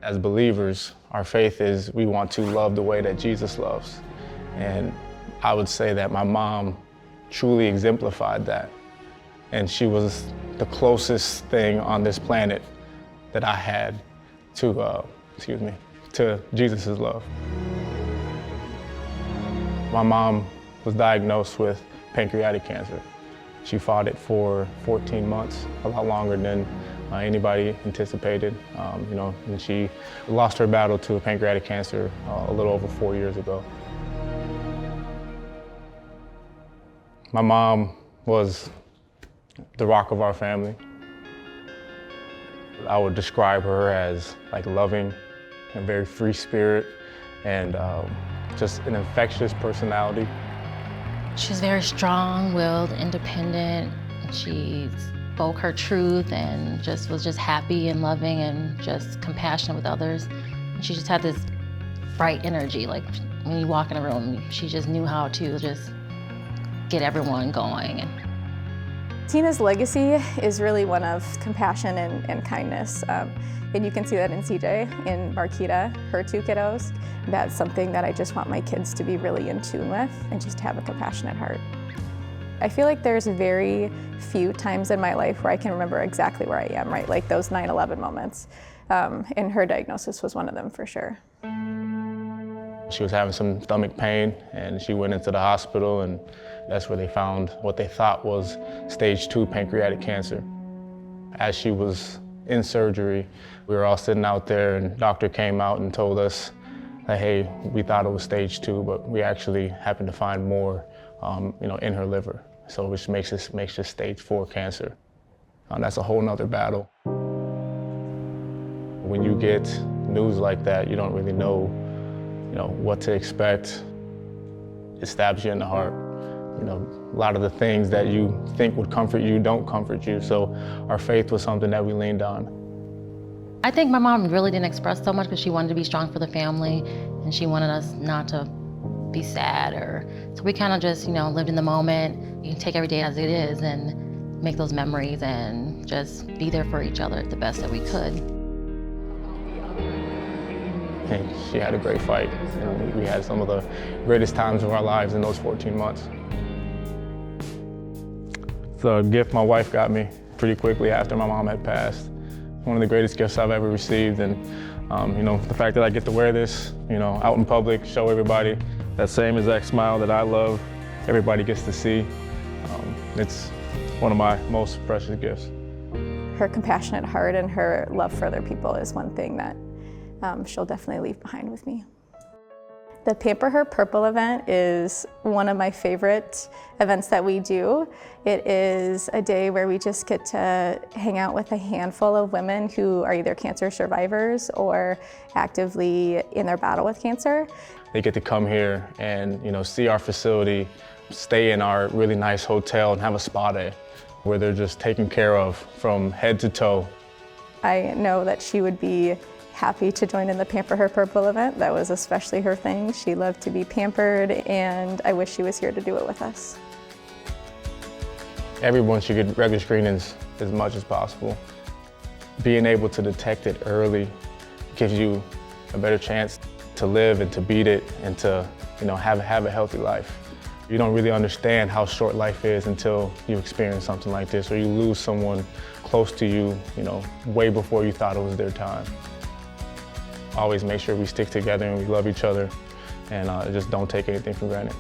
As believers, our faith is we want to love the way that Jesus loves. And I would say that my mom truly exemplified that. And she was the closest thing on this planet that I had to, to Jesus' love. My mom was diagnosed with pancreatic cancer. She fought it for 14 months, a lot longer than anybody anticipated. And she lost her battle to pancreatic cancer a little over 4 years ago. My mom was the rock of our family. I would describe her as like loving, a very free spirit, and just an infectious personality. She's very strong-willed, independent. She spoke her truth and was just happy and loving and just compassionate with others. And she just had this bright energy. Like when you walk in a room, she just knew how to just get everyone going. Tina's legacy is really one of compassion and kindness. And you can see that in CJ, in Marquita, her two kiddos. That's something that I just want my kids to be really in tune with and just have a compassionate heart. I feel like there's very few times in my life where I can remember exactly where I am, right? Like those 9/11 moments. And her diagnosis was one of them for sure. She was having some stomach pain and she went into the hospital, and that's where they found what they thought was stage 2 pancreatic cancer. As she was in surgery, we were all sitting out there and the doctor came out and told us that, hey, we thought it was stage 2, but we actually happened to find more in her liver. So which makes this stage 4 cancer. That's a whole nother battle. When you get news like that, you don't really know what to expect. It stabs you in the heart. A lot of the things that you think would comfort you don't comfort you. So our faith was something that we leaned on. I think my mom really didn't express so much because she wanted to be strong for the family and she wanted us not to be sad so we kind of just, lived in the moment. You can take every day as it is and make those memories and just be there for each other the best that we could. And she had a great fight, and we had some of the greatest times of our lives in those 14 months. It's a gift my wife got me pretty quickly after my mom had passed. One of the greatest gifts I've ever received, and the fact that I get to wear this, out in public, show everybody that same exact smile that I love, everybody gets to see. It's one of my most precious gifts. Her compassionate heart and her love for other people is one thing that she'll definitely leave behind with me. The Pamper Her Purple event is one of my favorite events that we do. It is a day where we just get to hang out with a handful of women who are either cancer survivors or actively in their battle with cancer. They get to come here and see our facility, stay in our really nice hotel and have a spa day where they're just taken care of from head to toe. I know that she would be happy to join in the Pamper Her Purple event. That was especially her thing. She loved to be pampered, and I wish she was here to do it with us. Everyone should get regular screenings as much as possible. Being able to detect it early gives you a better chance to live and to beat it and to have a healthy life. You don't really understand how short life is until you experience something like this, or you lose someone close to you, way before you thought it was their time. Always make sure we stick together and we love each other, and just don't take anything for granted.